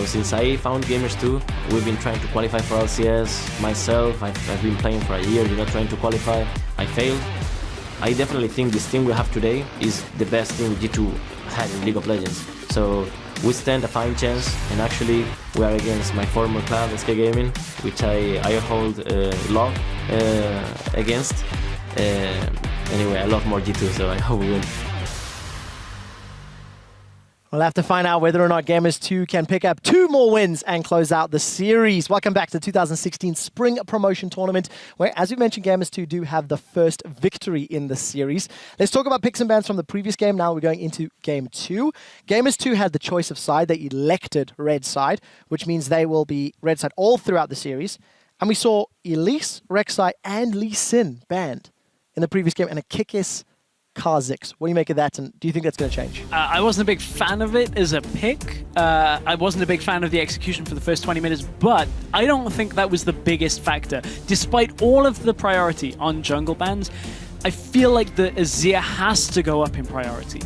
since I found Gamers 2, we've been trying to qualify for LCS. Myself, I've been playing for a year, trying to qualify. I failed. I definitely think this team we have today is the best team G2 had in League of Legends. So we stand a fine chance, and actually we are against my former club, SK Gaming, which I hold love against. Anyway, I love more G2, so I hope we win. We'll have to find out whether or not Gamers 2 can pick up 2 more wins and close out the series. Welcome back to the 2016 Spring Promotion Tournament, where, as we mentioned, Gamers 2 do have the first victory in the series. Let's talk about picks and bans from the previous game. Now we're going into Game 2. Gamers 2 had the choice of side. They elected red side, which means they will be red side all throughout the series. And we saw Elise, Rek'Sai, and Lee Sin banned in the previous game, and a Kikis Kha'Zix. What do you make of that, and do you think that's going to change? I wasn't a big fan of it as a pick. I wasn't a big fan of the execution for the first 20 minutes, but I don't think that was the biggest factor. Despite all of the priority on jungle bans, I feel like the Azir has to go up in priority.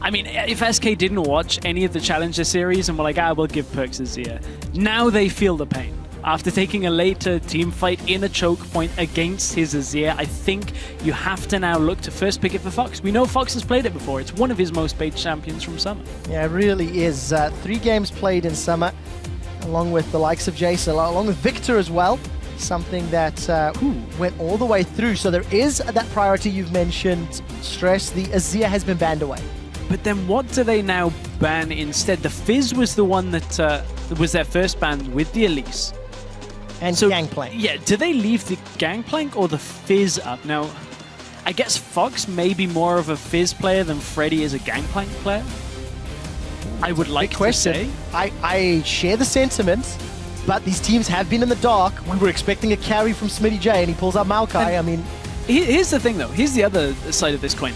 I mean, if SK didn't watch any of the Challenger series and were like, we'll give Perkz Azir, now they feel the pain. After taking a later team fight in a choke point against his Azir, I think you have to now look to first pick it for Fox. We know Fox has played it before. It's one of his most played champions from Summer. Yeah, it really is. 3 games played in Summer, along with the likes of Jace, along with Victor as well. Something that went all the way through. So there is that priority you've mentioned, Stress. The Azir has been banned away. But then what do they now ban instead? The Fizz was the one that was their first ban with the Elise. And so, Gangplank. Yeah, do they leave the Gangplank or the Fizz up? Now, I guess Fox may be more of a Fizz player than Freddy is a Gangplank player. I would like to say. I share the sentiment, but these teams have been in the dark. We were expecting a carry from Smitty J, and he pulls out Maokai. I mean, here's the thing, though. Here's the other side of this coin.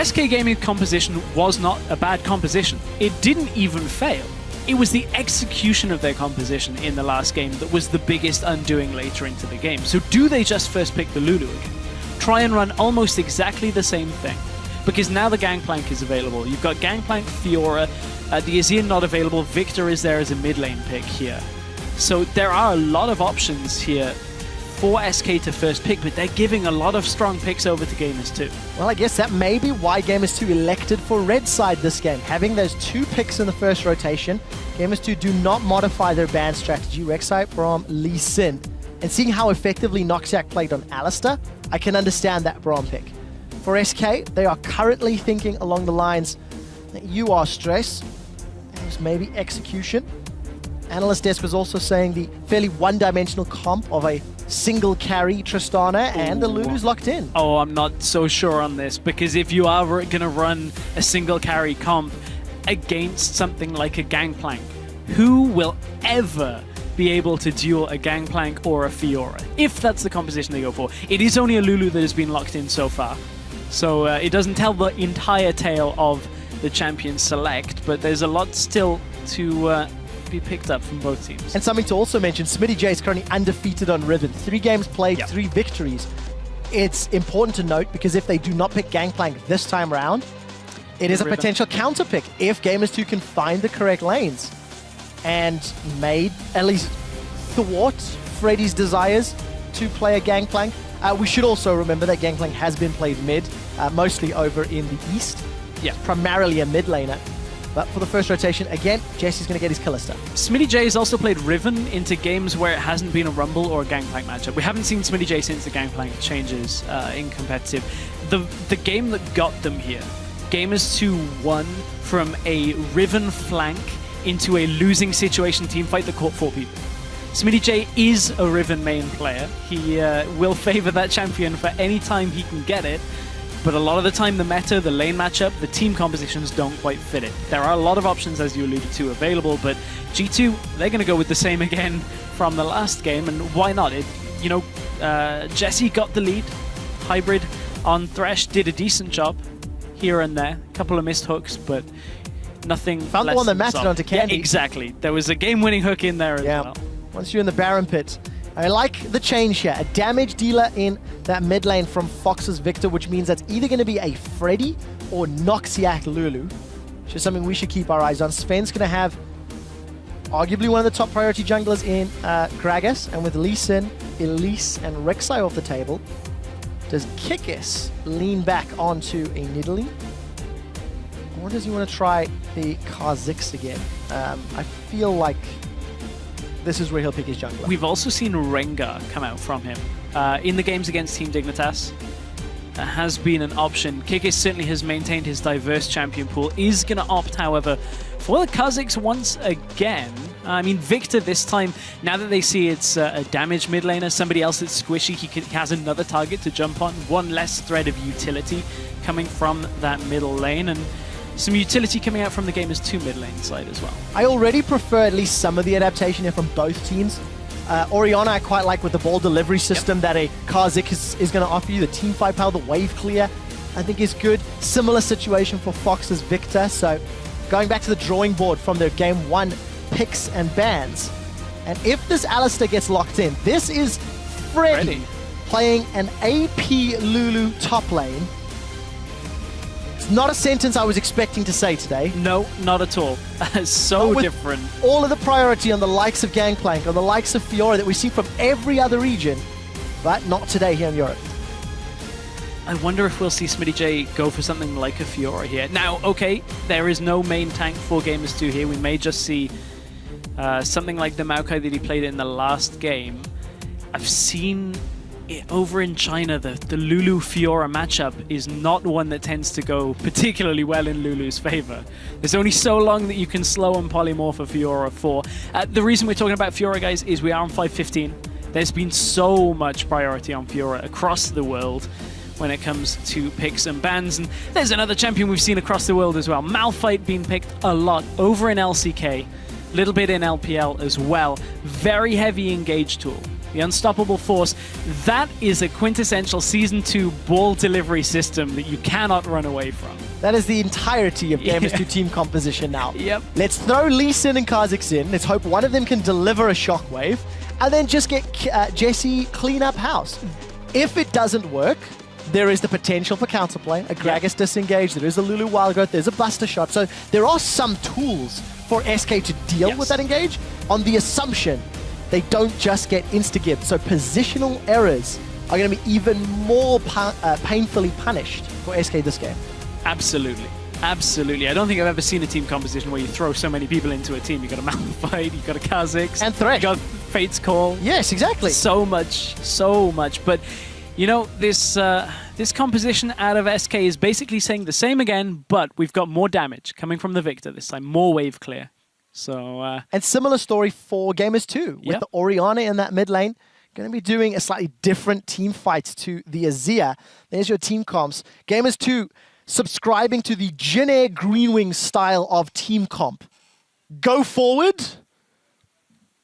SK Gaming's composition was not a bad composition. It didn't even fail. It was the execution of their composition in the last game that was the biggest undoing later into the game. So do they just first pick the Lulu again? Try and run almost exactly the same thing. Because now the Gangplank is available. You've got Gangplank, Fiora, the Azir not available, Victor is there as a mid lane pick here. So there are a lot of options here for SK to first pick, but they're giving a lot of strong picks over to Gamers 2. Well, I guess that may be why Gamers 2 elected for red side this game. Having those 2 picks in the first rotation, Gamers 2 do not modify their ban strategy. Rek'Sai from Lee Sin. And seeing how effectively Noxiac played on Alistar, I can understand that Braum pick. For SK, they are currently thinking along the lines that you are Stress, there's maybe execution. Analyst Desk was also saying the fairly one-dimensional comp of a single carry Tristana, and the Lulu's locked in. Oh, I'm not so sure on this, because if you are going to run a single carry comp against something like a Gangplank, who will ever be able to duel a Gangplank or a Fiora, if that's the composition they go for? It is only a Lulu that has been locked in so far, so it doesn't tell the entire tale of the champion select, but there's a lot still to be picked up from both teams. And something to also mention, Smitty J is currently undefeated on Riven. 3 games played, 3 victories. It's important to note, because if they do not pick Gangplank this time around, it is a potential counter pick if Gamers 2 can find the correct lanes and made at least thwart Freddy's desires to play a Gangplank. We should also remember that Gangplank has been played mid, mostly over in the east. Yeah, primarily a mid laner. But for the first rotation, again, Jesse's going to get his Kalista. Smitty J has also played Riven into games where it hasn't been a Rumble or a Gangplank matchup. We haven't seen Smitty J since the Gangplank changes in competitive. The game that got them here, Gamers 2 won from a Riven flank into a losing situation teamfight that caught 4 people. Smitty J is a Riven main player. He will favor that champion for any time he can get it. But a lot of the time, the meta, the lane matchup, the team compositions don't quite fit it. There are a lot of options, as you alluded to, available, but G2, they're going to go with the same again from the last game, and why not? Jesse got the lead. Hybrid on Thresh did a decent job here and there. A couple of missed hooks, but nothing. Found the one that matched onto Candy. Yeah, exactly. There was a game-winning hook in there as well. Once you're in the Baron pit. I like the change here. A damage dealer in that mid lane from Fox's Victor, which means that's either going to be a Freddy or Noxiac Lulu, which is something we should keep our eyes on. Sven's going to have arguably one of the top priority junglers in Gragas, and with Lee Sin, Elise, and Rek'Sai off the table, does Kikis lean back onto a Nidalee? Or does he want to try the Kha'Zix again? I feel like this is where he'll pick his jungler. We've also seen Rengar come out from him. In the games against Team Dignitas, that has been an option. Kikis certainly has maintained his diverse champion pool, is going to opt, however, for the Kha'Zix once again. I mean, Victor this time, now that they see it's a damage mid laner, somebody else that's squishy, he has another target to jump on, one less thread of utility coming from that middle lane, and some utility coming out from the Gamers 2 mid lane side as well. I already prefer at least some of the adaptation here from both teams. Orianna I quite like with the ball delivery system that a Kha'Zix is going to offer you. The team fight power, the wave clear, I think is good. Similar situation for Fox's Victor. So going back to the drawing board from their game 1 picks and bans. And if this Alistar gets locked in, this is Freddy playing an AP Lulu top lane. It's not a sentence I was expecting to say today. No, not at all. So different. All of the priority on the likes of Gangplank, on the likes of Fiora that we see from every other region, but not today here in Europe. I wonder if we'll see Smitty J go for something like a Fiora here. Now, okay, there is no main tank for Gamers 2 here. We may just see something like the Maokai that he played in the last game. I've seen it over in China, the Lulu-Fiora matchup is not one that tends to go particularly well in Lulu's favor. There's only so long that you can slow and polymorph a Fiora for. The reason we're talking about Fiora, guys, is we are on 5.15. There's been so much priority on Fiora across the world when it comes to picks and bans, and there's another champion we've seen across the world as well. Malphite being picked a lot over in LCK, a little bit in LPL as well. Very heavy engage tool. The Unstoppable Force, that is a quintessential Season 2 ball delivery system that you cannot run away from. That is the entirety of Gamers 2 team composition now. Yep. Let's throw Lee Sin and Kha'Zix in. Let's hope one of them can deliver a shockwave, and then just get Jesse clean up house. If it doesn't work, there is the potential for counterplay, a Gragas disengage, there is a Lulu Wild Growth, there's a Buster Shot. So there are some tools for SK to deal with that engage on the assumption they don't just get insta-gibbed. So positional errors are going to be even more painfully punished for SK this game. Absolutely. Absolutely. I don't think I've ever seen a team composition where you throw so many people into a team. You've got a Malphite, you've got a Kha'Zix. And Thresh. You've got Fate's Call. Yes, exactly. So much. But, you know, this composition out of SK is basically saying the same again, but we've got more damage coming from the Victor this time. More wave clear. So, and similar story for Gamers 2 with the Orianna in that mid lane. Going to be doing a slightly different team fight to the Azir. There's your team comps. Gamers 2 subscribing to the Jin Greenwing style of team comp. Go forward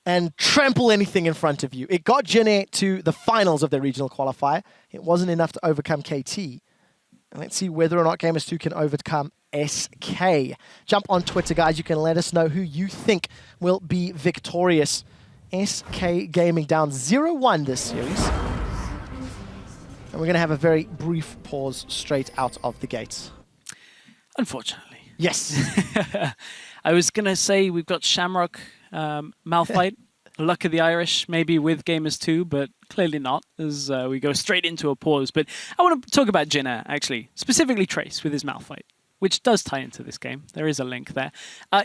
and trample anything in front of you. It got Jin to the finals of their regional qualifier. It wasn't enough to overcome KT. And let's see whether or not Gamers 2 can overcome SK. Jump on Twitter, guys. You can let us know who you think will be victorious. SK Gaming down 0-1 this series. And we're going to have a very brief pause straight out of the gates. Unfortunately. Yes. I was going to say we've got Shamrock, Malphite, Luck of the Irish, maybe with Gamers 2, but clearly not, as we go straight into a pause. But I want to talk about Jinna, actually, specifically Trace with his Malphite, which does tie into this game. There is a link there.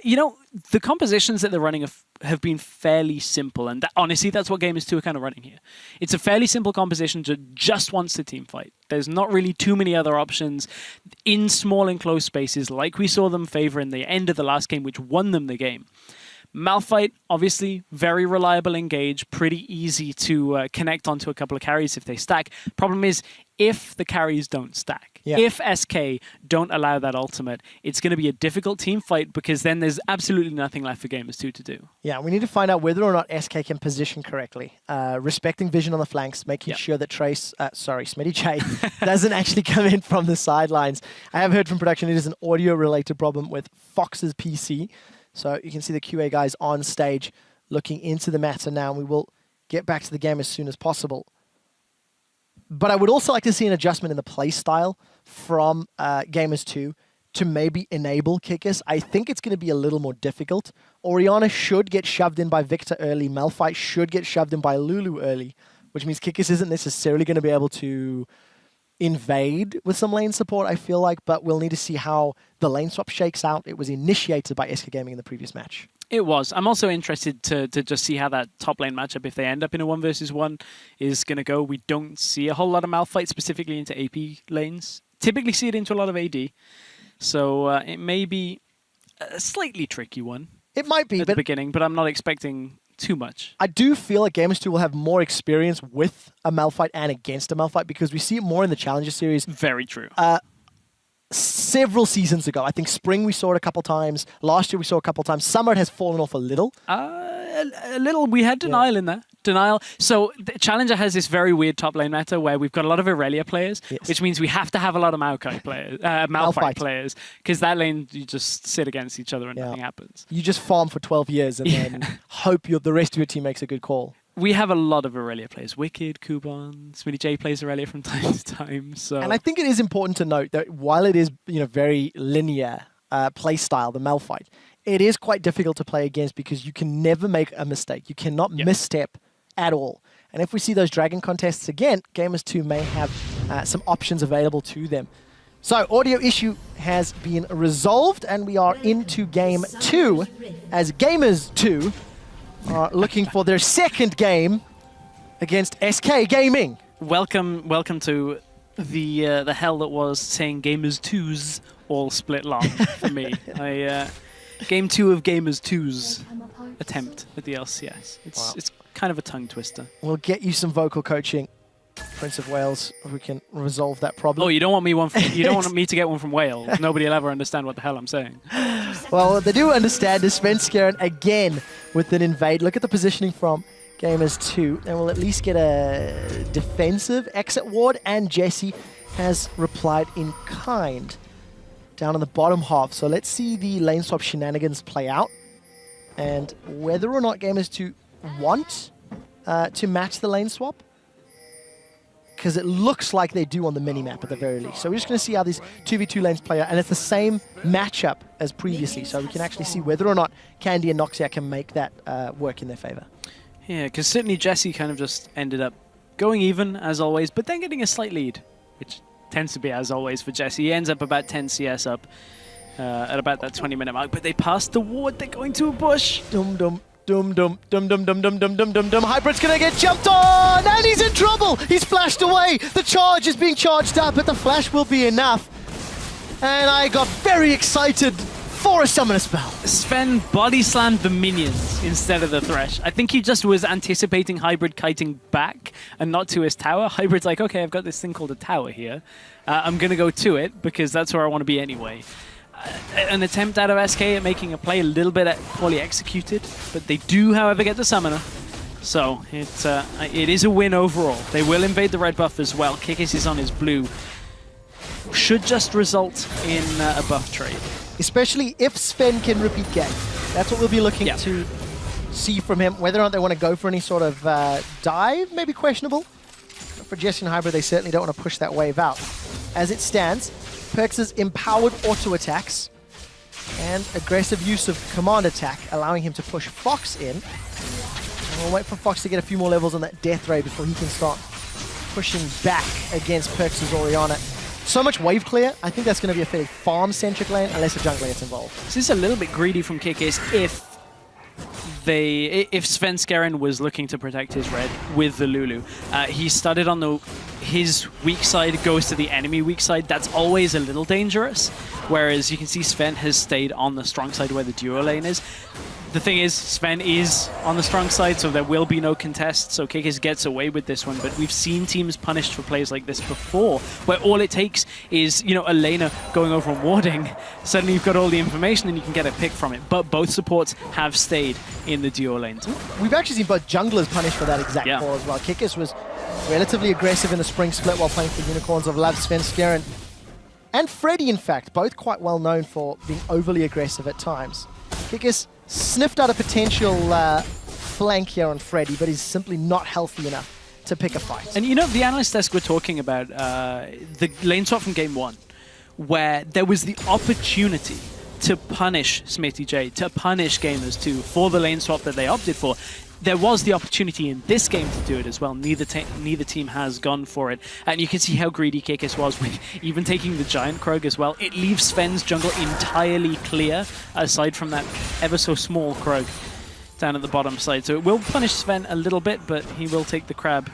You know, the compositions that they're running have been fairly simple, and honestly, that's what Gamers 2 are kind of running here. It's a fairly simple composition that just wants to team fight. There's not really too many other options in small and close spaces, like we saw them favor in the end of the last game, which won them the game. Malphite, obviously, very reliable engage, pretty easy to connect onto a couple of carries if they stack. Problem is, if the carries don't stack, if SK don't allow that ultimate, it's going to be a difficult team fight because then there's absolutely nothing left for Gamers 2 to do. Yeah, we need to find out whether or not SK can position correctly, respecting vision on the flanks, making sure that Smitty J doesn't actually come in from the sidelines. I have heard from production it is an audio-related problem with Fox's PC. So you can see the QA guys on stage looking into the matter now, and we will get back to the game as soon as possible. But I would also like to see an adjustment in the play style from Gamers 2 to maybe enable Kikis. I think it's going to be a little more difficult. Orianna should get shoved in by Victor early. Malphite should get shoved in by Lulu early, which means Kikis isn't necessarily going to be able to invade with some lane support, I feel like, but we'll need to see how the lane swap shakes out. It was initiated by SK Gaming in the previous match. It was. I'm also interested to just see how that top lane matchup, if they end up in a 1 versus 1, is going to go. We don't see a whole lot of Malphite specifically into AP lanes. Typically see it into a lot of AD. So it may be a slightly tricky one. It might be, at the beginning, but I'm not expecting too much. I do feel like Gamers 2 will have more experience with a Malphite and against a Malphite because we see it more in the Challenger Series. Very true. Several seasons ago. I think spring we saw it a couple times. Last year we saw it a couple times. Summer it has fallen off a little. A little. We had Denial in there. Denial. So Challenger has this very weird top lane meta where we've got a lot of Irelia players, which means we have to have a lot of Maokai players, Malphite players, because that lane you just sit against each other and nothing happens. You just farm for 12 years and then hope the rest of your team makes a good call. We have a lot of Irelia players. Wicked, Kuban, Smitty J plays Irelia from time to time. So, and I think it is important to note that while it is very linear play style, the Malphite, it is quite difficult to play against because you can never make a mistake. You cannot misstep at all. And if we see those Dragon contests again, Gamers 2 may have some options available to them. So audio issue has been resolved and we are into game 2 as Gamers 2 are looking for their second game against SK Gaming. Welcome to the hell that was saying Gamers 2's all split long for me. Game 2 of Gamers 2's attempt at the LCS. It's kind of a tongue twister. We'll get you some vocal coaching, Prince of Wales, if we can resolve that problem. Oh, you don't want me to get one from Wales. Nobody will ever understand what the hell I'm saying. Well, they do understand. Is Svenskeren again with an invade. Look at the positioning from Gamers 2, and we'll at least get a defensive exit ward, and Jesse has replied in kind down in the bottom half. So let's see the lane swap shenanigans play out, and whether or not Gamers 2 want to match the lane swap, because it looks like they do on the mini-map at the very least. So we're just going to see how these 2v2 lanes play out, and it's the same matchup as previously, so we can actually see whether or not Candy and Noxia can make that work in their favor. Yeah, because certainly Jesse kind of just ended up going even, as always, but then getting a slight lead, which tends to be as always for Jesse. He ends up about 10 CS up at about that 20-minute mark, but they passed the ward. They're going to a bush. Dum-dum. Dum-dum-dum-dum-dum-dum-dum-dum. Hybrid's gonna get jumped on, and he's in trouble! He's flashed away! The charge is being charged up, but the flash will be enough. And I got very excited for a summoner spell. Sven body slammed the minions instead of the Thresh. I think he just was anticipating Hybrid kiting back and not to his tower. Hybrid's like, okay, I've got this thing called a tower here. I'm gonna go to it because that's where I want to be anyway. An attempt out of SK at making a play, a little bit poorly executed, but they do, however, get the summoner. So it is a win overall. They will invade the red buff as well. Kikis is on his blue. Should just result in a buff trade. Especially if Sven can repeat game. That's what we'll be looking to see from him. Whether or not they want to go for any sort of dive, maybe questionable. But for Jesse and Hybrid, they certainly don't want to push that wave out. As it stands, Perkz' empowered auto attacks and aggressive use of command attack, allowing him to push Fox in. And we'll wait for Fox to get a few more levels on that death ray before he can start pushing back against Perkz' Orianna. So much wave clear, I think that's going to be a fairly farm-centric lane, unless a jungler gets involved. This is a little bit greedy from Kikis if Svenskeren was looking to protect his red with the Lulu. He started on his weak side, goes to the enemy weak side. That's always a little dangerous. Whereas you can see Sven has stayed on the strong side where the duo lane is. The thing is, Sven is on the strong side, so there will be no contest, so Kikis gets away with this one, but we've seen teams punished for plays like this before, where all it takes is, a laner going over and warding. Suddenly you've got all the information and you can get a pick from it, but both supports have stayed in the duo lanes. We've actually seen both junglers punished for that exact call as well. Kikis was relatively aggressive in the spring split while playing for Unicorns of Love. Svenskeren and Freddy, in fact, both quite well known for being overly aggressive at times. Kikis sniffed out a potential flank here on Freddy, but he's simply not healthy enough to pick a fight. And the analyst desk were talking about the lane swap from game 1, where there was the opportunity to punish Smitty J, to punish Gamers 2 for the lane swap that they opted for. There was the opportunity in this game to do it as well. Neither team has gone for it. And you can see how greedy Kikis was with even taking the Giant Krog as well. It leaves Sven's jungle entirely clear, aside from that ever so small Krog down at the bottom side. So it will punish Sven a little bit, but he will take the crab,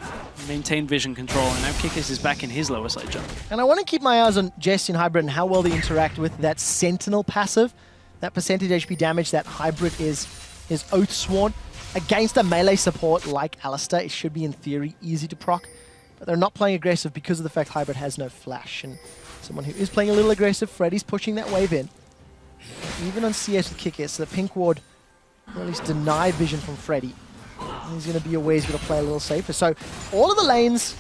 maintain vision control, and now Kikis is back in his lower side jungle. And I want to keep my eyes on Jesse and Hybrid and how well they interact with that Sentinel passive. That percentage HP damage that Hybrid is Oathsworn. Against a melee support like Alistar, it should be, in theory, easy to proc. But they're not playing aggressive because of the fact Hybrid has no flash. And someone who is playing a little aggressive, Freddy's pushing that wave in. Even on CS with Kikis, the pink ward will at least deny vision from Freddy. He's going to be aware he's going to play a little safer. So all of the lanes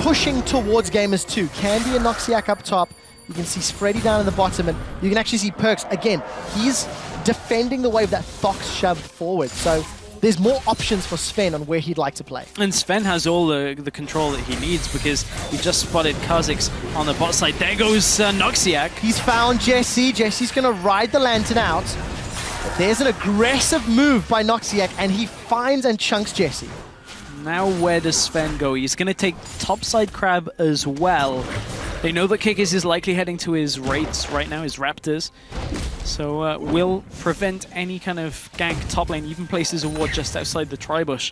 pushing towards Gamers 2. Candy and Noxiac up top. You can see Freddy down in the bottom, and you can actually see Perkz. Again, he's defending the wave that Fox shoved forward. So there's more options for Sven on where he'd like to play. And Sven has all the control that he needs because he just spotted Kha'Zix on the bot side. There goes Noxiac. He's found Jesse. Jesse's going to ride the Lantern out. But there's an aggressive move by Noxiac, and he finds and chunks Jesse. Now where does Sven go? He's going to take topside crab as well. They know that Kikis is likely heading to his Wraiths right now, his Raptors. So will prevent any kind of gank top lane, even places a ward just outside the Tribush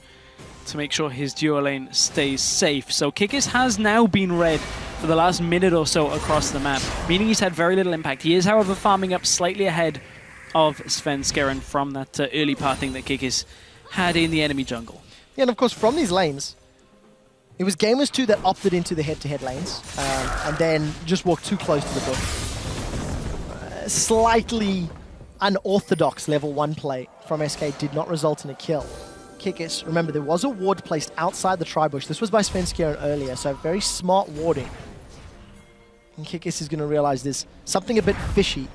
to make sure his duo lane stays safe. So Kikis has now been red for the last minute or so across the map, meaning he's had very little impact. He is, however, farming up slightly ahead of Svenskeren from that early parting that Kikis had in the enemy jungle. Yeah, and of course, from these lanes, it was Gamers 2 that opted into the head-to-head lanes, and then just walked too close to the bush. Slightly unorthodox level 1 play from SK did not result in a kill. Kikis, remember, there was a ward placed outside the Tribush. This was by Svenskeren earlier, so very smart warding. And Kikis is going to realize there's something a bit fishy.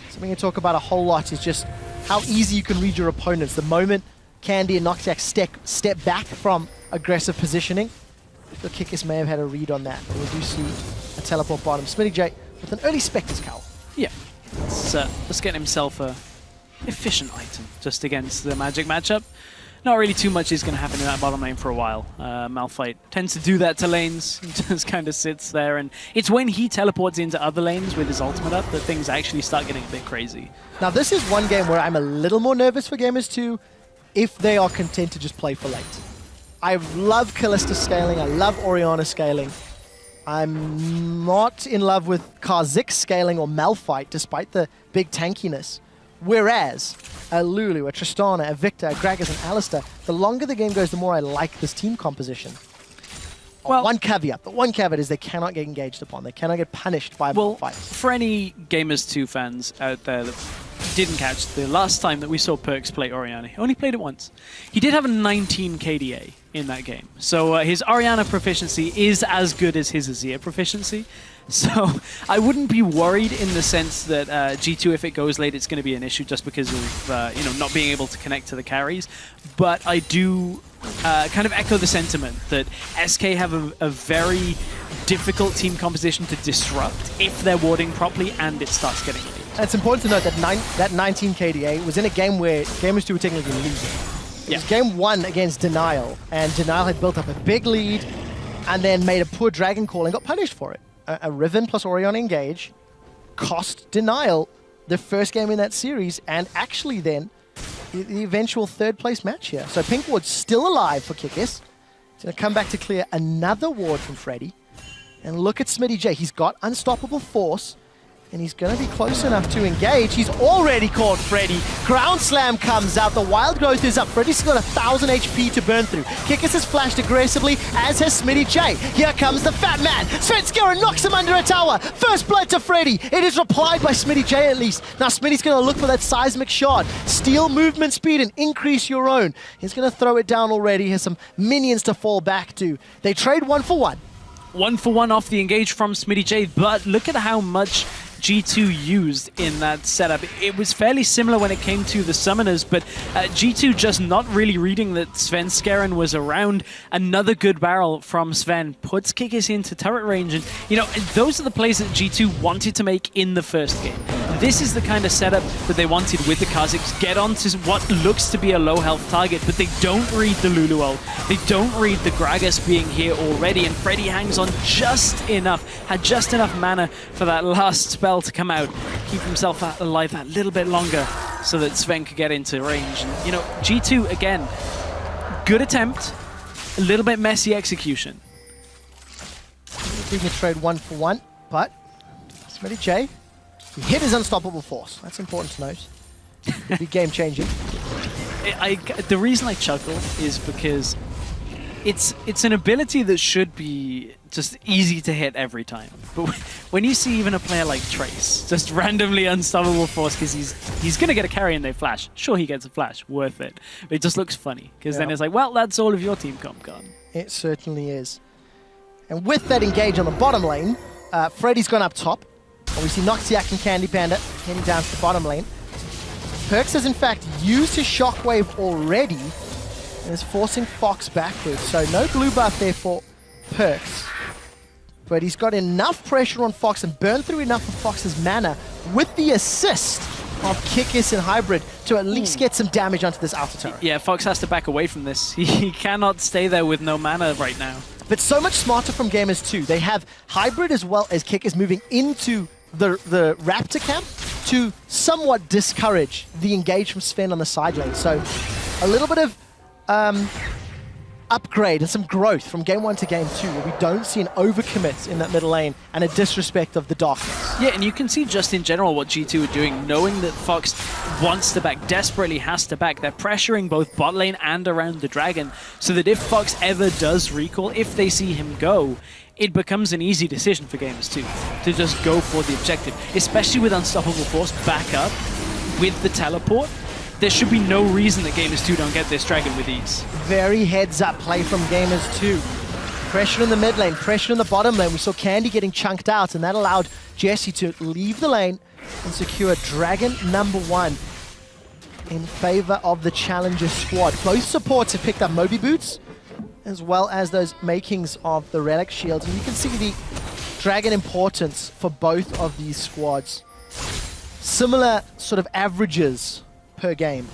Something you talk about a whole lot is just how easy you can read your opponents. The moment Candy and Noxiac step back from aggressive positioning, I feel Kikis may have had a read on that. And we do see a teleport bottom. Smitty J with an early Spectre's Cowl. Yeah, let's get himself a efficient item just against the Magic matchup. Not really too much is going to happen in that bottom lane for a while. Malphite tends to do that to lanes. He just kind of sits there, and it's when he teleports into other lanes with his ultimate up that things actually start getting a bit crazy. Now this is one game where I'm a little more nervous for Gamers 2 if they are content to just play for late. I love Kalista scaling, I love Orianna scaling. I'm not in love with Kha'Zix scaling or Malphite despite the big tankiness. Whereas a Lulu, a Tristana, a Victor, a Gragas, and Alistar, the longer the game goes, the more I like this team composition. Well, one caveat is they cannot get engaged upon. They cannot get punished by a Malphite. For any Gamers 2 fans out there that didn't catch the last time that we saw Perkz play Orianna, he only played it once. He did have a 19 KDA in that game. So his Orianna proficiency is as good as his Azir proficiency. So I wouldn't be worried in the sense that G2, if it goes late, it's going to be an issue just because of not being able to connect to the carries. But I do kind of echo the sentiment that SK have a very difficult team composition to disrupt if they're warding properly and it starts getting late. And it's important to note that 19 KDA was in a game where Gamers 2 were technically losing. It was game 1 against Denial, and Denial had built up a big lead and then made a poor Dragon Call and got punished for it. A Riven plus Orianna engage cost Denial their first game in that series, and actually then the eventual third place match here. So Pink Ward's still alive for Kikis. He's going to come back to clear another ward from Freddy. And look at Smitty J. He's got unstoppable force, and he's going to be close enough to engage. He's already caught Freddy. Ground Slam comes out. The Wild Growth is up. Freddy's got 1,000 HP to burn through. Kikis has flashed aggressively, as has Smitty J. Here comes the Fat Man. Svenskeren knocks him under a tower. First blood to Freddy. It is replied by Smitty J at least. Now Smitty's going to look for that seismic shot. Steal movement speed and increase your own. He's going to throw it down already. He has some minions to fall back to. They trade 1 for 1. 1 for 1 off the engage from Smitty J, but look at how much G2 used in that setup. It was fairly similar when it came to the summoners, but G2 just not really reading that Svenskeren was around. Another good barrel from Sven puts Kikis into turret range, and those are the plays that G2 wanted to make in the first game. This is the kind of setup that they wanted with the Kha'Zix. Get onto what looks to be a low health target, but they don't read the Lulu ult. They don't read the Gragas being here already, and Freddy hangs on just enough, had just enough mana for that last spell to come out, keep himself alive that little bit longer so that Sven could get into range. And, G2, again, good attempt, a little bit messy execution. We can trade 1-for-1, but SmittyJ, he hit his unstoppable force. That's important to note. It'll be game changing. The reason I chuckle is because it's an ability that should be just easy to hit every time. But when you see even a player like Trace, just randomly unstoppable force because he's going to get a carry and they flash. Sure, he gets a flash, worth it. But it just looks funny because then it's like, well, that's all of your team comp gone. It certainly is. And with that engage on the bottom lane, Freddy's gone up top. And we see Noxiac and Candy Panda heading down to the bottom lane. Perkz has in fact used his shockwave already and is forcing Fox backwards. So no blue buff there for Perkz. But he's got enough pressure on Fox and burned through enough of Fox's mana with the assist of Kikis and Hybrid to at least get some damage onto this outer turret. Yeah, Fox has to back away from this. He cannot stay there with no mana right now. But so much smarter from Gamers too. They have Hybrid as well as Kikis moving into the Raptor camp to somewhat discourage the engage from Sven on the side lane. So a little bit of upgrade and some growth from game 1 to game 2 where we don't see an overcommit in that middle lane and a disrespect of the darkness. Yeah, and you can see just in general what G2 are doing, knowing that Fox wants to back, desperately has to back. They're pressuring both bot lane and around the dragon so that if Fox ever does recall, if they see him go, it becomes an easy decision for Gamers 2 to just go for the objective, especially with Unstoppable Force back up with the teleport. There should be no reason that Gamers 2 don't get this dragon with ease. Very heads-up play from Gamers 2. Pressure in the mid lane, pressure in the bottom lane. We saw Candy getting chunked out, and that allowed Jesse to leave the lane and secure Dragon number 1 in favor of the Challenger squad. Both supports have picked up Moby Boots, as well as those makings of the Relic Shields. And you can see the Dragon importance for both of these squads. Similar sort of averages per game,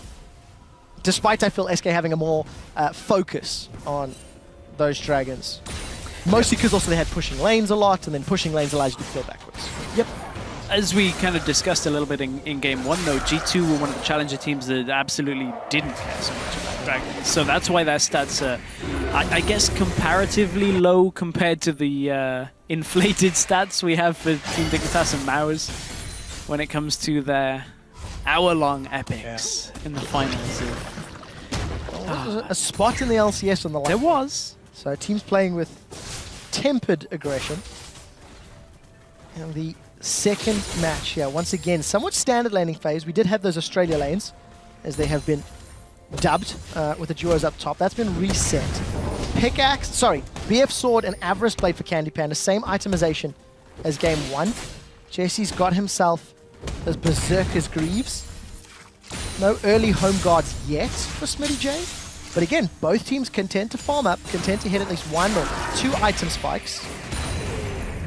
despite I feel SK having a more focus on those dragons. Mostly because also they had pushing lanes a lot, and then pushing lanes allows you to flow backwards. Yep. As we kind of discussed a little bit in game 1 though, G2 were one of the Challenger teams that absolutely didn't care so much about dragons. So that's why their stats are, I guess, comparatively low compared to the inflated stats we have for Team Dignitas and Maus when it comes to their hour-long epics in the finals. There was a spot in the LCS on the left. There was. So teams playing with tempered aggression. And the second match here, once again, somewhat standard laning phase. We did have those Australia lanes, as they have been dubbed, with the duos up top. That's been reset. BF Sword and Avarice Blade for Candy Panda, same itemization as game 1. Jesse's got himself those Berserker's Greaves. No early home guards yet for SmittyJ. But again, both teams content to farm up, content to hit at least 1 or 2 item spikes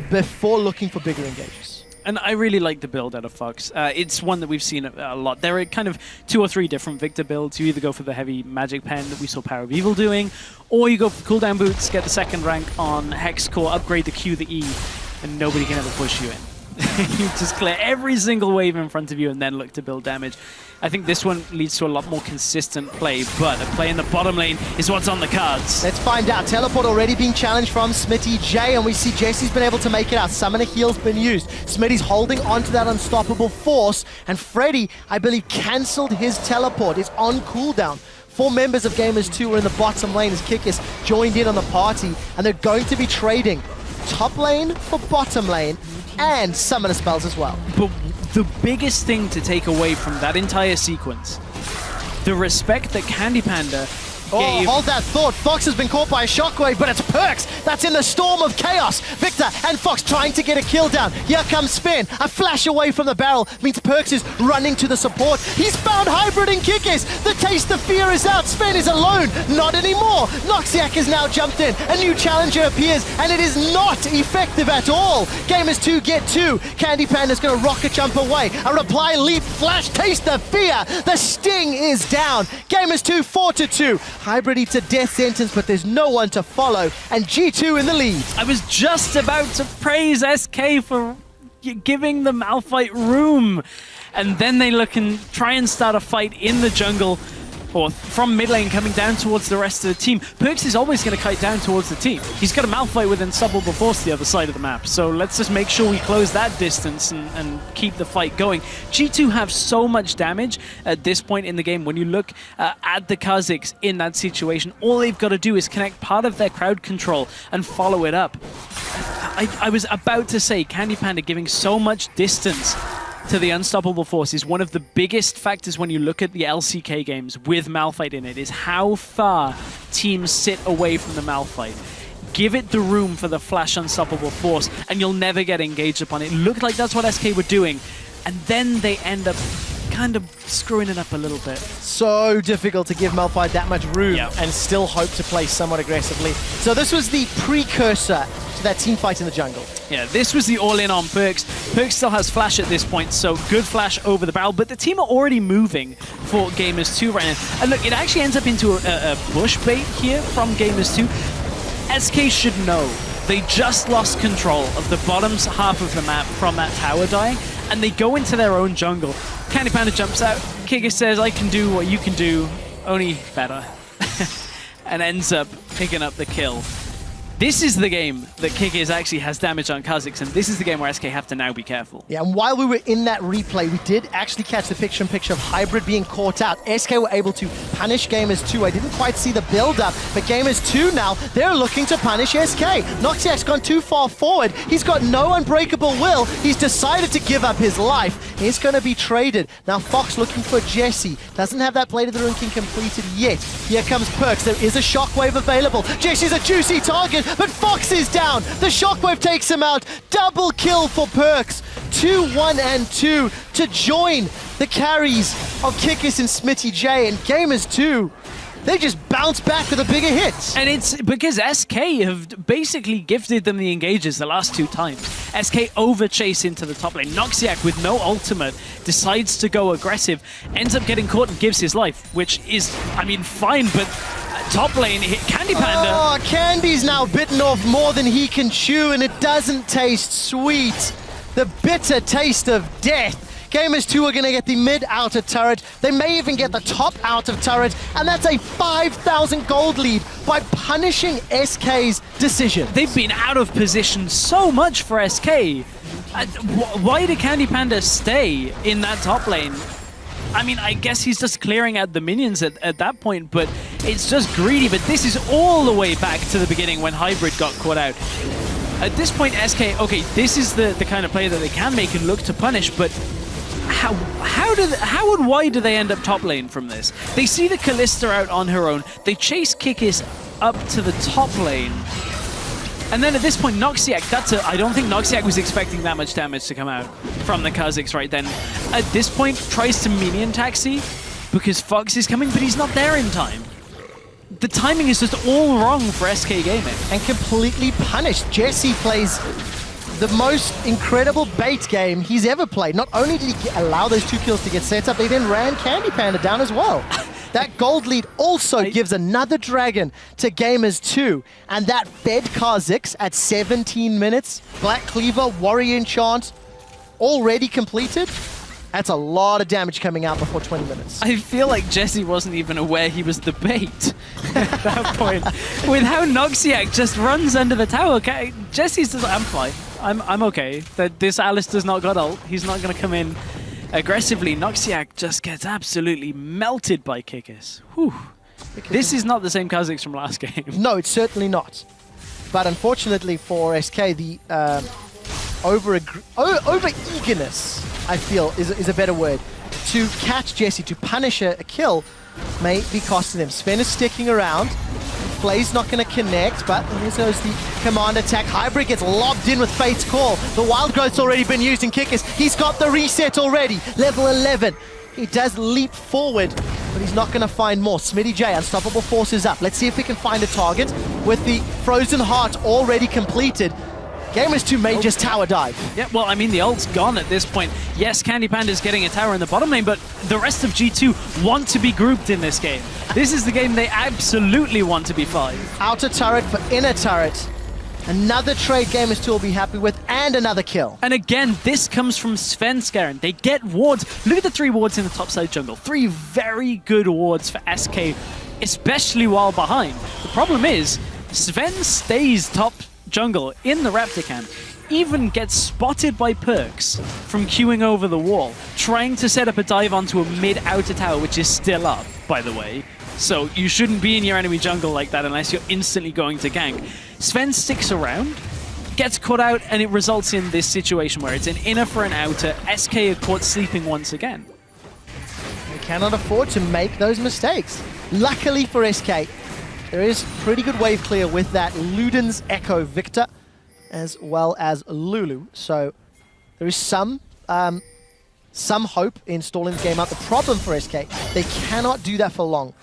before looking for bigger engages. And I really like the build out of Fox. It's one that we've seen a lot. There are kind of 2 or 3 different Victor builds. You either go for the heavy Magic Pen that we saw Power of Evil doing, or you go for the cooldown boots, get the 2nd rank on Hex Core, upgrade the Q, the E, and nobody can ever push you in. You just clear every single wave in front of you and then look to build damage. I think this one leads to a lot more consistent play, but a play in the bottom lane is what's on the cards. Let's find out. Teleport already being challenged from SmittyJ, and we see Jesse's been able to make it out. Summoner heal's been used. Smitty's holding onto that unstoppable force, and Freddy, I believe, cancelled his teleport. It's on cooldown. 4 members of Gamers 2 are in the bottom lane as Kikis joined in on the party, and they're going to be trading top lane for bottom lane and summoner spells as well. But the biggest thing to take away from that entire sequence, the respect that Candy Panda Oh, gave... hold that thought. Fox has been caught by a shockwave, but it's Perkz that's in the storm of chaos. Victor and Fox trying to get a kill down. Here comes Sven. A flash away from the barrel means Perkz is running to the support. He's found Hybrid and Kikis. The taste of fear is out. Sven is alone. Not anymore. Noxiac has now jumped in. A new challenger appears, and it is not effective at all. Gamers 2 get 2. Candy Panda's going to rocket jump away. A reply leap flash. Taste of fear. The sting is down. Gamers 2 4-2. Hybrid eats a death sentence, but there's no one to follow. And G2 in the lead. I was just about to praise SK for giving the Malphite room. And then they look and try and start a fight in the jungle, or from mid lane coming down towards the rest of the team. Perkz is always going to kite down towards the team. He's got a Malphite with Unstoppable Force the other side of the map. So let's just make sure we close that distance and keep the fight going. G2 have so much damage at this point in the game. When you look at the Kha'Zix in that situation, all they've got to do is connect part of their crowd control and follow it up. I was about to say, Candy Panda giving so much distance to the Unstoppable Force is one of the biggest factors when you look at the LCK games with Malphite in it, is how far teams sit away from the Malphite. Give it the room for the flash Unstoppable Force, and you'll never get engaged upon it. It looked like that's what SK were doing, and then they end up kind of screwing it up a little bit. So difficult to give Malphite that much room and still hope to play somewhat aggressively. So this was the precursor to that team fight in the jungle. Yeah, this was the all-in on Perkz. Perkz still has flash at this point, so good flash over the barrel, but the team are already moving for Gamers 2 right now. And look, it actually ends up into a bush bait here from Gamers 2. SK should know they just lost control of the bottom half of the map from that tower dying, and they go into their own jungle. Candy Panda jumps out, Kikis says, I can do what you can do, only better, and ends up picking up the kill. This is the game that Kikis actually has damage on Kha'Zix, and this is the game where SK have to now be careful. Yeah, and while we were in that replay, we did actually catch the picture-in-picture of Hybrid being caught out. SK were able to punish Gamers 2. I didn't quite see the build-up, but Gamers 2 now, they're looking to punish SK. Noxiac's gone too far forward. He's got no unbreakable will. He's decided to give up his life. He's going to be traded. Now Fox looking for Jesse. Doesn't have that Blade of the Ruined King completed yet. Here comes Perkz. There is a Shockwave available. Jesse's a juicy target, but Fox is down. The Shockwave takes him out. Double kill for Perkz. 2-1-2 to join the carries of Kikis and Smitty J, and Gamers 2. They just bounce back with a bigger hit. And it's because SK have basically gifted them the engages the last 2 times. SK overchase into the top lane. Noxiac with no ultimate decides to go aggressive, ends up getting caught and gives his life, which is, I mean, fine, but top lane hit Candy Panda. Oh, Candy's now bitten off more than he can chew, and it doesn't taste sweet. The bitter taste of death. Gamers 2 are going to get the mid-outer turret. They may even get the top outer turret, and that's a 5,000 gold lead by punishing SK's decision. They've been out of position so much for SK. Why did Candy Panda stay in that top lane? I mean, I guess he's just clearing out the minions at that point, but it's just greedy. But this is all the way back to the beginning when Hybrid got caught out. At this point, SK, okay, this is the kind of play that they can make and look to punish, but how and why do they end up top lane from this? They see the Kalista out on her own. They chase Kikis up to the top lane. And then at this point, Noxiac, I don't think Noxiac was expecting that much damage to come out from the Kha'Zix right then. At this point, tries to minion taxi because Fox is coming, but he's not there in time. The timing is just all wrong for SK Gaming. And completely punished. Jesse plays the most incredible bait game he's ever played. Not only did he allow those 2 kills to get set up, he then ran Candy Panda down as well. That gold lead also gives another dragon to Gamers 2. And that fed Kha'Zix at 17 minutes. Black Cleaver, Warrior Enchant, already completed. That's a lot of damage coming out before 20 minutes. I feel like Jesse wasn't even aware he was the bait at that point. With how Noxiac just runs under the tower, Jesse's just like, I'm fine. I'm okay. This Alice does not got ult. He's not going to come in aggressively. Noxiac just gets absolutely melted by Kikis. Whew. This is not the same Kha'Zix from last game. No, it's certainly not. But unfortunately for SK, the over-eagerness, I feel, is a better word. to catch Jesse, to punish a kill, may be costing them. Sven is sticking around. Flay's not going to connect, but there goes the command attack. Hybrid gets lobbed in with Fate's Call. The Wild Growth's already been used in Kikis. He's got the reset already. Level 11. He does leap forward, but he's not going to find more. Smitty J, Unstoppable Force is up. Let's see if we can find a target. With the Frozen Heart already completed, Gamers2 may just tower dive. Yeah, well, I mean, the ult's gone at this point. Yes, Candy Panda's getting a tower in the bottom lane, but the rest of G2 want to be grouped in this game. This is the game they absolutely want to be 5. Outer turret for inner turret. Another trade Gamers2 will be happy with, and another kill. And again, this comes from Svenskeren. They get wards. Look at the 3 wards in the topside jungle. 3 very good wards for SK, especially while behind. The problem is, Sven stays top jungle in the Raptor camp, even gets spotted by Perks from queuing over the wall, trying to set up a dive onto a mid-outer tower, which is still up, by the way. So you shouldn't be in your enemy jungle like that unless you're instantly going to gank. Sven sticks around, gets caught out, and it results in this situation where it's an inner for an outer. SK are caught sleeping once again. They cannot afford to make those mistakes. Luckily for SK, there is pretty good wave clear with that Luden's Echo Victor, as well as Lulu. So there is some hope in stalling the game out. The problem for SK, they cannot do that for long.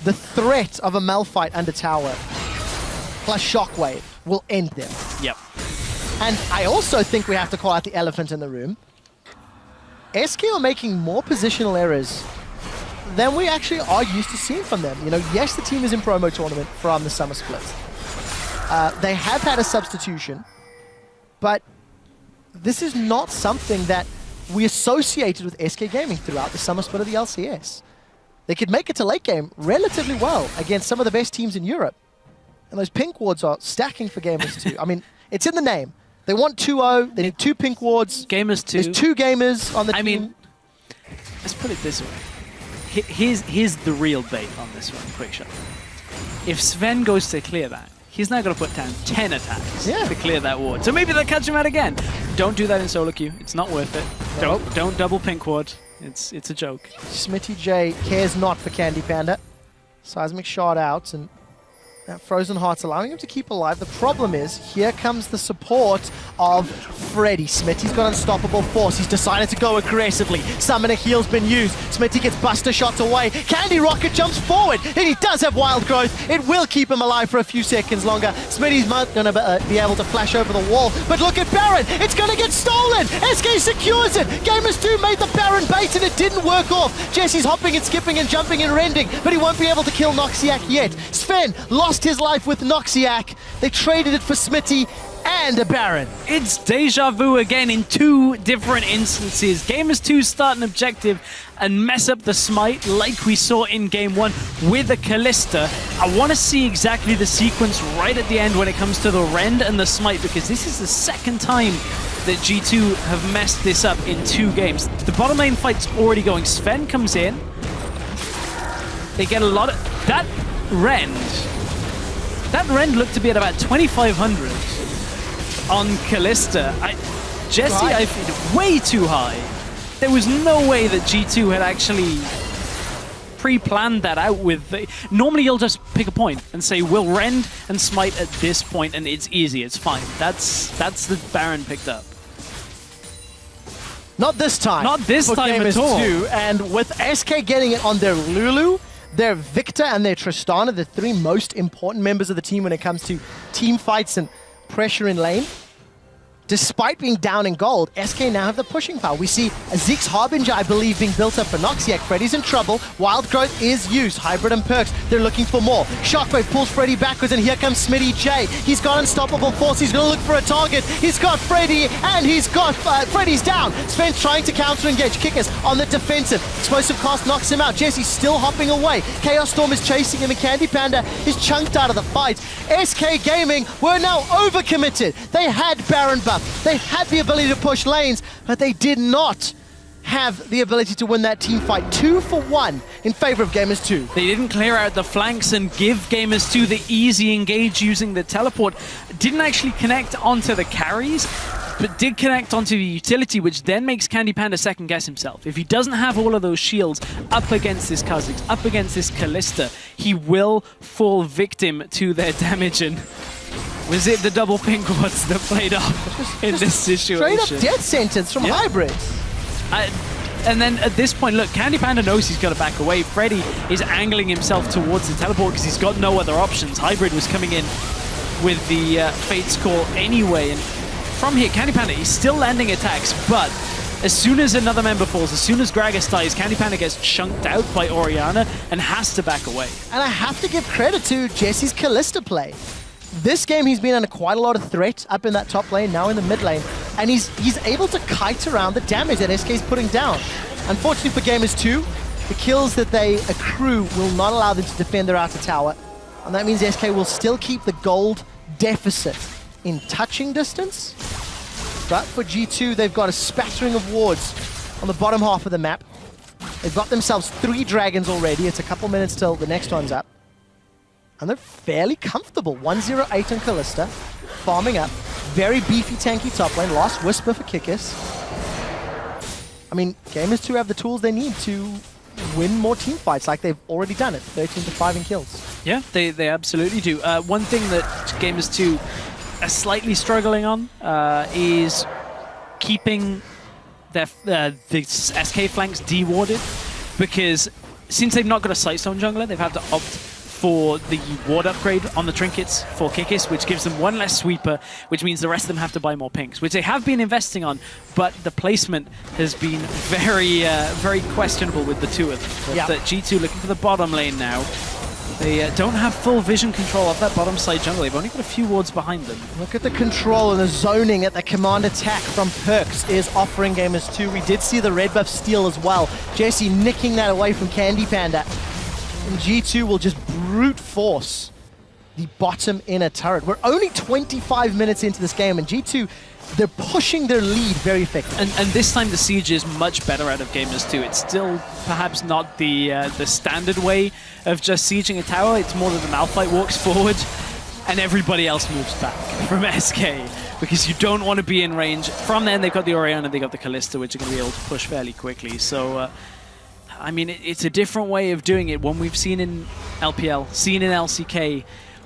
The threat of a Malphite under tower plus Shockwave will end them. Yep. And I also think we have to call out the elephant in the room. SK are making more positional errors than we actually are used to seeing from them. You know, yes, the team is in promo tournament from the summer split. They have had a substitution, but this is not something that we associated with SK Gaming throughout the summer split of the LCS. They could make it to late game relatively well against some of the best teams in Europe. And those pink wards are stacking for Gamers2. I mean, it's in the name. They want 2-0, they need 2 pink wards. Gamers2. There's 2 gamers on the team. I mean, let's put it this way. Here's the real bait on this one, quick shot. If Sven goes to clear that, he's now going to put down 10 attacks to clear that ward. So maybe they'll catch him out again. Don't do that in solo queue. It's not worth it. Nope. Don't double pink ward. It's a joke. Smitty J cares not for Candy Panda. Seismic shot out, and that Frozen Heart's allowing him to keep alive. The problem is, here comes the support of Freddy. Smitty's got Unstoppable Force. He's decided to go aggressively. Summoner Heal's been used. Smitty gets Buster shots away. Candy Rocket jumps forward, and he does have Wild Growth. It will keep him alive for a few seconds longer. Smitty's not going to be able to flash over the wall, but look at Baron. It's going to get stolen. SK secures it. Gamers2 made the Baron bait, and it didn't work off. Jesse's hopping and skipping and jumping and rending, but he won't be able to kill Noxiac yet. Sven lost his life with Noxiac. They traded it for Smitty and a Baron. It's deja vu again in 2 different instances. Gamers2 start an objective and mess up the smite like we saw in game 1 with a Kalista. I want to see exactly the sequence right at the end when it comes to the Rend and the smite, because this is the second time that G2 have messed this up in 2 games. The bottom lane fight's already going. Sven comes in. They get a lot of... That Rend looked to be at about 2,500 on Kalista. Jesse, I feel way too high. There was no way that G2 had actually pre-planned that out with... Normally you'll just pick a point and say, we'll Rend and smite at this point, and it's easy, it's fine. That's the Baron picked up. Not this time. Not this time at all. And with SK getting it on their Lulu, their Victor, and their Tristana, the 3 most important members of the team when it comes to team fights and pressure in lane. Despite being down in gold, SK now have the pushing power. We see a Zeke's Harbinger, I believe, being built up for Noxiac. Freddy's in trouble. Wild Growth is used. Hybrid and Perks, they're looking for more. Shockwave pulls Freddy backwards, and here comes Smitty J. He's got Unstoppable Force. He's going to look for a target. He's got Freddy, and he's got... Freddy's down. Sven's trying to counter-engage. Kickers on the defensive. Explosive Cast knocks him out. Jesse's still hopping away. Chaos Storm is chasing him, and Candy Panda is chunked out of the fight. SK Gaming were now overcommitted. They had Baron buff. They had the ability to push lanes, but they did not have the ability to win that team fight. 2 for 1 in favor of Gamers2. They didn't clear out the flanks and give Gamers2 the easy engage using the teleport. Didn't actually connect onto the carries. but did connect onto the utility, which then makes Candy Panda second guess himself. If he doesn't have all of those shields up against this Kha'Zix, up against this Kalista, he will fall victim to their damage. And was it the double pink wards that played off in this situation? Straight up death sentence from Hybrid. And then at this point, look, Candy Panda knows he's got to back away. Freddy is angling himself towards the teleport because he's got no other options. Hybrid was coming in with the Fate's Call anyway. And from here, Candy Panda, he's still landing attacks, but as soon as another member falls, as soon as Gragas dies, Candy Panda gets chunked out by Orianna and has to back away. And I have to give credit to Jesse's Kalista play. This game, he's been under quite a lot of threat up in that top lane, now in the mid lane, and he's able to kite around the damage that SK is putting down. Unfortunately for Gamers 2, the kills that they accrue will not allow them to defend their outer tower, and that means SK will still keep the gold deficit in touching distance. But for G2, they've got a spattering of wards on the bottom half of the map. They've got themselves 3 dragons already. It's a couple minutes till the next one's up. And they're fairly comfortable. 108 on Kalista, farming up. Very beefy, tanky top lane. Lost Whisper for Kikis. I mean, Gamers 2 have the tools they need to win more team fights like they've already done it. 13-5 in kills. Yeah, they absolutely do. One thing that Gamers 2 are slightly struggling on is keeping their the SK flanks de-warded, because since they've not got a Sightstone jungler, they've had to opt for the ward upgrade on the trinkets for Kikis, which gives them one less sweeper, which means the rest of them have to buy more pinks, which they have been investing on, but the placement has been very questionable with the two of them. Yeah. But G2 looking for the bottom lane now. They don't have full vision control of that bottom side jungle. They've only got a few wards behind them. Look at the control and the zoning at the command attack from Perkz is offering Gamers 2. We did see the red buff steal as well. Jesse nicking that away from Candy Panda. And G2 will just brute force the bottom inner turret. We're only 25 minutes into this game, and G2, they're pushing their lead very effectively. And this time the siege is much better out of Gamers 2. It's still perhaps not the standard way of just sieging a tower. It's more that the Malphite walks forward and everybody else moves back from SK, because you don't want to be in range. From then they've got the Orianna, they've got the Kalista, which are going to be able to push fairly quickly. So, I mean, it's a different way of doing it. One we've seen in LPL, seen in LCK.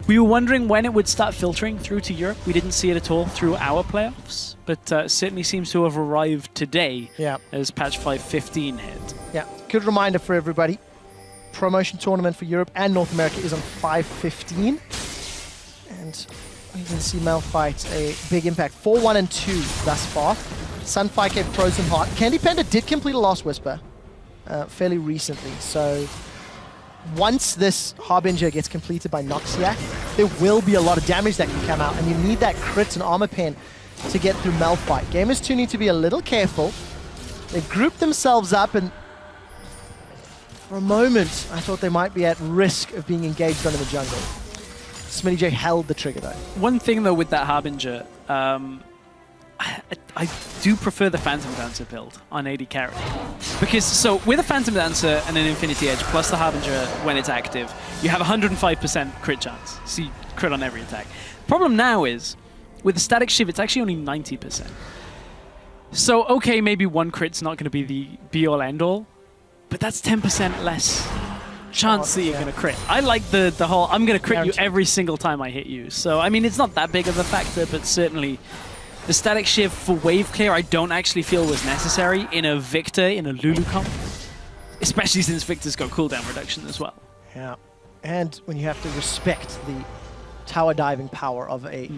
We were wondering when it would start filtering through to Europe. We didn't see it at all through our playoffs, but certainly seems to have arrived today as patch 5.15 hit. Yeah, good reminder for everybody. Promotion tournament for Europe and North America is on 5.15. And you can see Malphite a big impact. 4-1 and 2 thus far. Sunfire gave Frozen Heart. Candy Panda did complete a Lost Whisper fairly recently, so once this Harbinger gets completed by Noxiac, there will be a lot of damage that can come out, and you need that crit and armor pen to get through Malphite. Gamers 2 need to be a little careful. They've grouped themselves up, and for a moment, I thought they might be at risk of being engaged under the jungle. SmittyJ held the trigger, though. One thing, though, with that Harbinger, I do prefer the Phantom Dancer build on AD carry. Because, so, with a Phantom Dancer and an Infinity Edge, plus the Harbinger when it's active, you have 105% crit chance. So you crit on every attack. Problem now is, with the Static Shiv, it's actually only 90%. So, okay, maybe one crit's not going to be the be-all, end-all, but that's 10% less chance that you're going to crit. I like the whole, I'm going to crit you every single time I hit you. So, I mean, it's not that big of a factor, but certainly the Static Shiv for wave clear I don't actually feel was necessary in a Victor, in a Lulu comp. Especially since Victor's got cooldown reduction as well. Yeah, and when you have to respect the tower diving power of a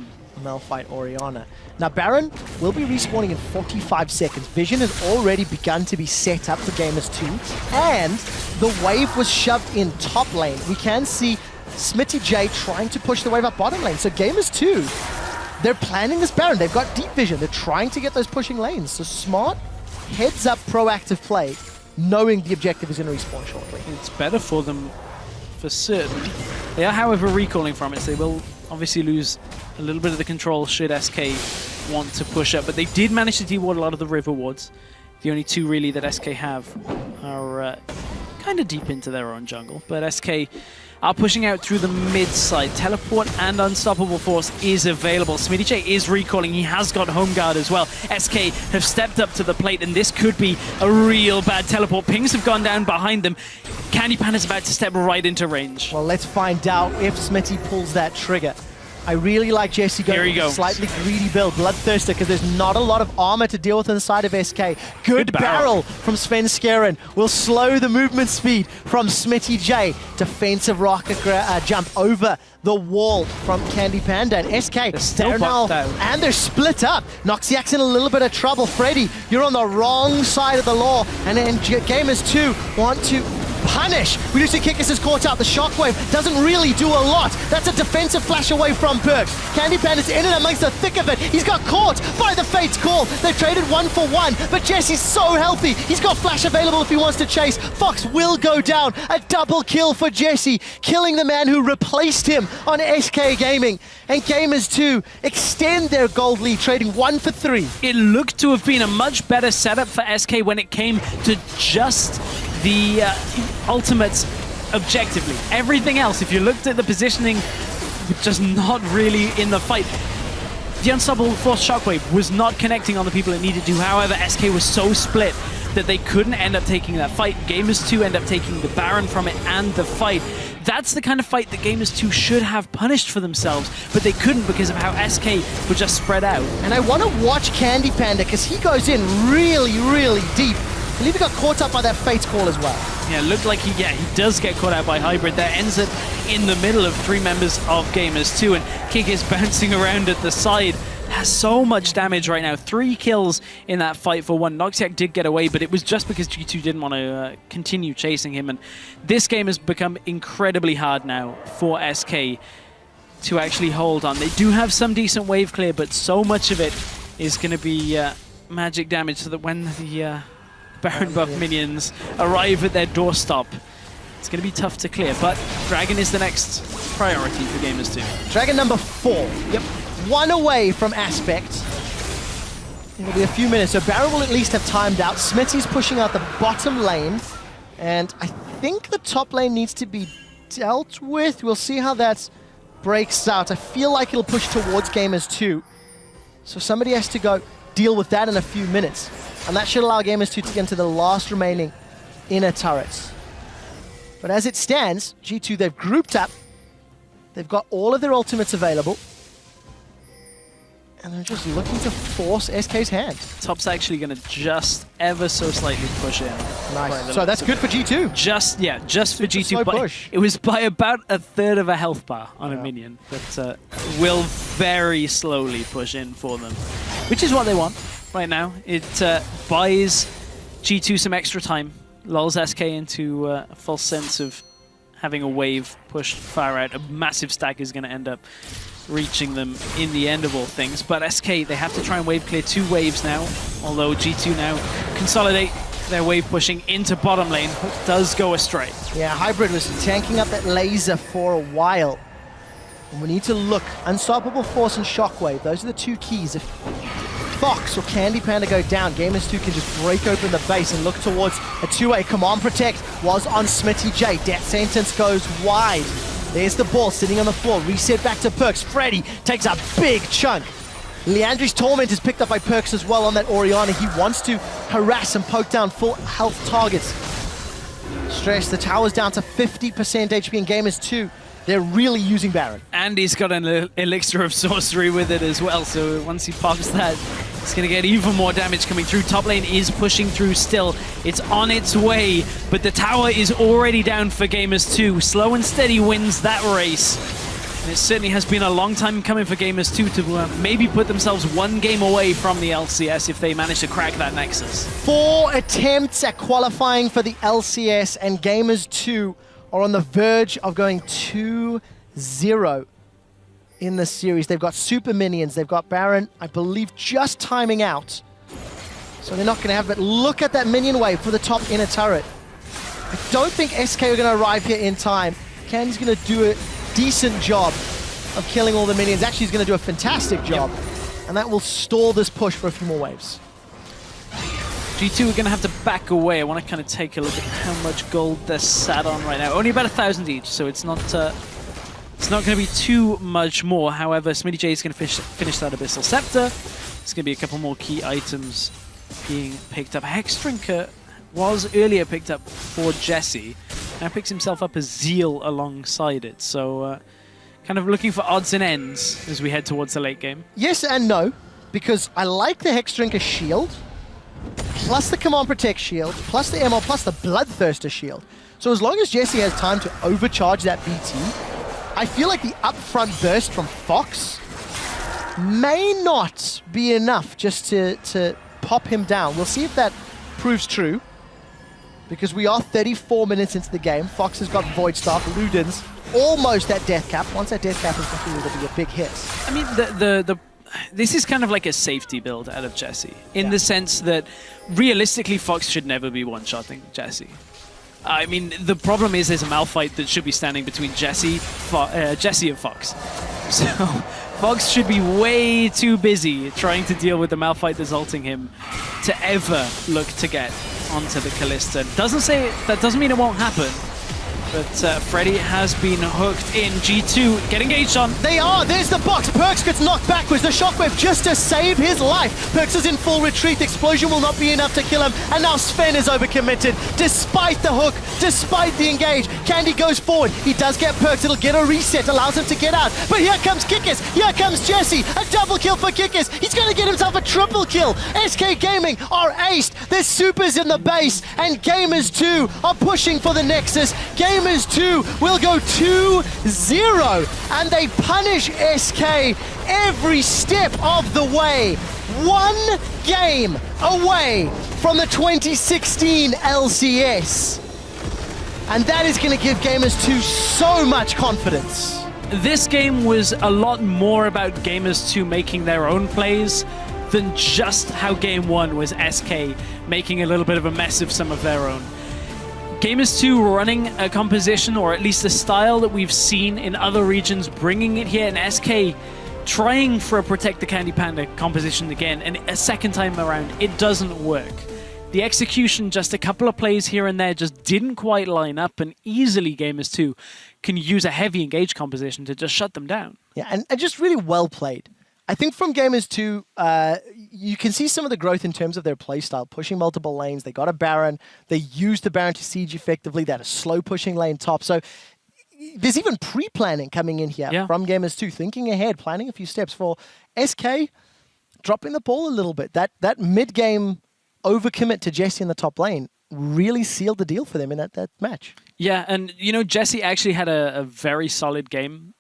Malphite Orianna. Now Baron will be respawning in 45 seconds. Vision has already begun to be set up for Gamers 2, and the wave was shoved in top lane. We can see SmittyJ trying to push the wave up bottom lane. So Gamers 2, they're planning this Baron. They've got deep vision. They're trying to get those pushing lanes. So smart, heads up, proactive play, knowing the objective is going to respawn shortly. It's better for them for certain. They are, however, recalling from it, so they will obviously lose a little bit of the control should SK want to push up. But they did manage to de-ward a lot of the river wards. The only two really that SK have are kind of deep into their own jungle, but SK are pushing out through the mid side. Teleport and Unstoppable Force is available. SmittyJ is recalling. He has got Home Guard as well. SK have stepped up to the plate, and this could be a real bad teleport. Pings have gone down behind them. Candy Panda's about to step right into range. Well, let's find out if Smitty pulls that trigger. I really like Jesse going with a slightly greedy build, Bloodthirster, because there's not a lot of armor to deal with inside of SK. Good barrel from Svenskeren will slow the movement speed from SmittyJ. Defensive rocket jump over the wall from Candy Panda, and SK they're now, and they're split up. Noxiac's in a little bit of trouble. Freddy, you're on the wrong side of the law, and then Gamers 2 want to punish. We do see Kikis is caught out. The Shockwave doesn't really do a lot. That's a defensive flash away from Perkz. Candy Panda's in and amongst the thick of it. He's got caught by the Fate's Call. They've traded 1-for-1, but Jesse's so healthy. He's got flash available if he wants to chase. Fox will go down. A double kill for Jesse, killing the man who replaced him on SK Gaming. And Gamers 2 extend their gold lead, trading 1 for 3. It looked to have been a much better setup for SK when it came to just the ultimates objectively. Everything else, if you looked at the positioning, just not really in the fight. The Unstoppable Force Shockwave was not connecting on the people it needed to. However, SK was so split that they couldn't end up taking that fight. Gamers 2 end up taking the Baron from it and the fight. That's the kind of fight that Gamers 2 should have punished for themselves, but they couldn't because of how SK were just spread out. And I want to watch Candy Panda because he goes in really, really deep. I believe he got caught up by that Fate's Call as well. Yeah, it looked like he does get caught out by Hybrid. That ends up in the middle of 3 members of Gamers 2, and Kick is bouncing around at the side. Has so much damage right now. 3 kills in that fight for 1. Noxiac did get away, but it was just because G2 didn't want to continue chasing him. And this game has become incredibly hard now for SK to actually hold on. They do have some decent wave clear, but so much of it is going to be magic damage, so that when the Baron buff minions arrive at their doorstep, it's going to be tough to clear. But Dragon is the next priority for Gamers 2. Dragon number 4. Yep. 1 away from Aspect. It'll be a few minutes, so Baron will at least have timed out. Smitty's pushing out the bottom lane, and I think the top lane needs to be dealt with. We'll see how that breaks out. I feel like it'll push towards Gamers 2, so somebody has to go deal with that in a few minutes, and that should allow Gamers 2 to get into the last remaining inner turrets. But as it stands, G2, they've grouped up. They've got all of their ultimates available, and they're just looking to force SK's hand. Top's actually going to just ever so slightly push in. Nice. So that's good for G2. Just for G2. Slow But push. it was by about a third of a health bar on a minion. But will very slowly push in for them, which is what they want right now. It buys G2 some extra time, lulls SK into a false sense of having a wave pushed far out. A massive stack is going to end up reaching them in the end of all things. But SK, they have to try and wave clear 2 waves now, although G2 now consolidate their wave pushing into bottom lane. Does go astray. Yeah, Hybrid was tanking up that laser for a while. And we need to look. Unstoppable Force and Shockwave, those are the 2 keys. If Fox or Candy Panda go down, Gamers 2 can just break open the base and look towards a 2-way. Command Protect was on SmittyJ. Death Sentence goes wide. There's the ball sitting on the floor. Reset back to Perkz. Freddy takes a big chunk. Leandri's Torment is picked up by Perkz as well on that Orianna. He wants to harass and poke down full health targets. Stress, the tower's down to 50% HP in Gamers 2. They're really using Baron. And he's got an elixir of sorcery with it as well, so once he pops that, it's going to get even more damage coming through. Top lane is pushing through still. It's on its way, but the tower is already down for Gamers 2. Slow and Steady wins that race. And it certainly has been a long time coming for Gamers 2 to maybe put themselves 1 game away from the LCS if they manage to crack that Nexus. 4 attempts at qualifying for the LCS, and Gamers 2 are on the verge of going 2-0 in the series. They've got super minions. They've got Baron, I believe, just timing out. So they're not going to have, but look at that minion wave for the top inner turret. I don't think SK are going to arrive here in time. Candy's going to do a decent job of killing all the minions. Actually, he's going to do a fantastic job. And that will stall this push for a few more waves. G2 are going to have to back away. I want to kind of take a look at how much gold they're sat on right now. Only about 1,000 each, so it's not going to be too much more. However, SmittyJ is going to finish that Abyssal Scepter. There's going to be a couple more key items being picked up. Hexdrinker was earlier picked up for Jesse. Now picks himself up as Zeal alongside it. So kind of looking for odds and ends as we head towards the late game. Yes and no, because I like the Hexdrinker shield, plus the Command Protect shield, plus the ML, plus the Bloodthirster shield. So as long as Jesse has time to overcharge that BT, I feel like the upfront burst from Fox may not be enough just to pop him down. We'll see if that proves true, because we are 34 minutes into the game. Fox has got Void Staff, Ludens almost at death cap. Once that death cap is completed, it'll be a big hit. I mean, this is kind of like a safety build out of Jesse, in the sense that realistically Fox should never be one-shotting Jesse. I mean, the problem is there's a Malphite that should be standing between Jesse and Fox. So Fox should be way too busy trying to deal with the Malphite that's ulting him to ever look to get onto the Kalista. That doesn't mean it won't happen. But Freddy has been hooked in. G2 get engaged on. They are! There's the box! Perkz gets knocked backwards. The shockwave just to save his life. Perkz is in full retreat. The explosion will not be enough to kill him. And now Sven is overcommitted. Despite the hook, despite the engage, Candy goes forward. He does get Perkz. It'll get a reset. Allows him to get out. But here comes Kikis. Here comes Jesse. A double kill for Kikis. He's going to get himself a triple kill. SK Gaming are aced. There's supers in the base. And Gamers 2 are pushing for the Nexus. Gamers 2 will go 2-0, and they punish SK every step of the way. One game away from the 2016 LCS. And that is going to give Gamers 2 so much confidence. This game was a lot more about Gamers 2 making their own plays than just how Game 1 was SK making a little bit of a mess of some of their own. Gamers 2 running a composition, or at least a style that we've seen in other regions, bringing it here, and SK trying for a Protect the Candy Panda composition again, and a second time around, it doesn't work. The execution, just a couple of plays here and there, just didn't quite line up, and easily Gamers 2 can use a heavy engage composition to just shut them down. Yeah, and just really well played. I think from Gamers 2, you can see some of the growth in terms of their playstyle, pushing multiple lanes. They got a Baron. They used the Baron to siege effectively. They had a slow pushing lane top. So there's even pre-planning coming in here from Gamers 2, thinking ahead, planning a few steps. For SK, dropping the ball a little bit. That mid-game overcommit to Jesse in the top lane really sealed the deal for them in that match. Yeah, and you know, Jesse actually had a very solid game.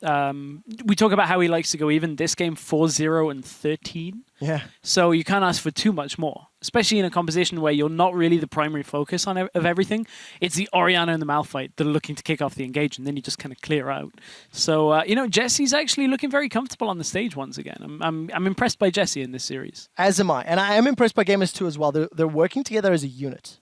We talk about how he likes to go even. This game 4-0 and 13. Yeah. So you can't ask for too much more, especially in a composition where you're not really the primary focus of everything. It's the Orianna and the Malphite that are looking to kick off the engage, and then you just kind of clear out. So, you know, Jesse's actually looking very comfortable on the stage once again. I'm impressed by Jesse in this series. As am I. And I am impressed by Gamers 2 as well. They're working together as a unit.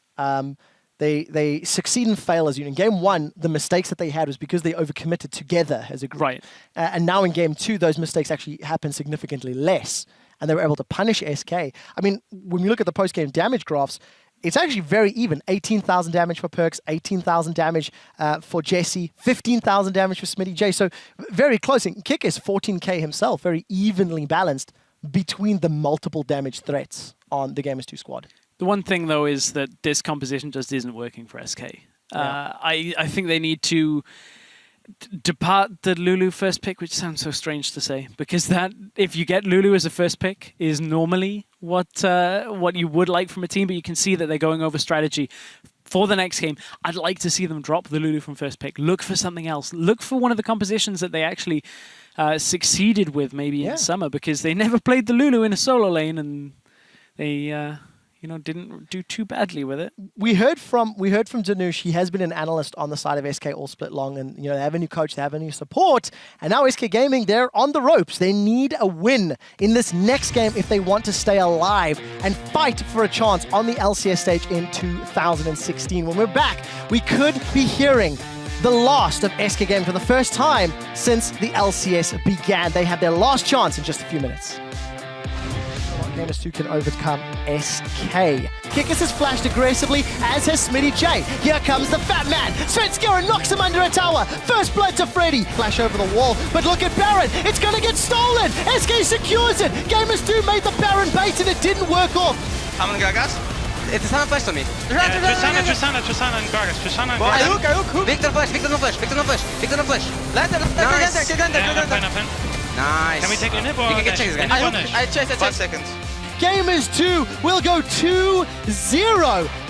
They succeed and fail as a unit. In Game 1, the mistakes that they had was because they overcommitted together as a group. Right. And now in Game 2, those mistakes actually happen significantly less, and they were able to punish SK. I mean, when you look at the post-game damage graphs, it's actually very even. 18,000 damage for Perkz, 18,000 damage for Jesse, 15,000 damage for SmittyJ. So very close. And Kikis, 14k himself, very evenly balanced between the multiple damage threats on the Gamers 2 squad. The one thing, though, is that this composition just isn't working for SK. I think they need to depart the Lulu first pick, which sounds so strange to say, because that, if you get Lulu as a first pick, is normally what you would like from a team, but you can see that they're going over strategy. For the next game, I'd like to see them drop the Lulu from first pick. Look for something else. Look for one of the compositions that they actually succeeded with maybe in summer, because they never played the Lulu in a solo lane, and they... you know, didn't do too badly with it. We heard from Danush. He has been an analyst on the side of SK all split long, and you know, they have a new coach, they have a new support, and now SK Gaming, they're on the ropes. They need a win in this next game if they want to stay alive and fight for a chance on the LCS stage in 2016. When we're back, we could be hearing the last of SK Gaming for the first time since the LCS began. They have their last chance in just a few minutes. Gamers2 can overcome SK. Kikis has flashed aggressively, as has Smitty J. Here comes the fat man. Svenskeren knocks him under a tower. First blood to Freddy. Flash over the wall, but look at Baron. It's going to get stolen. SK secures it. Gamers2 made the Baron bait and it didn't work off. I'm gonna Gragas. It's a sound flash on me. Tristana and Gragas. Tristana and Gragas. Ayuk. Victor no flash. Nice. Can we take a nip or You can get chase again. punish? I chase. 5 seconds. Gamers2 will go 2-0.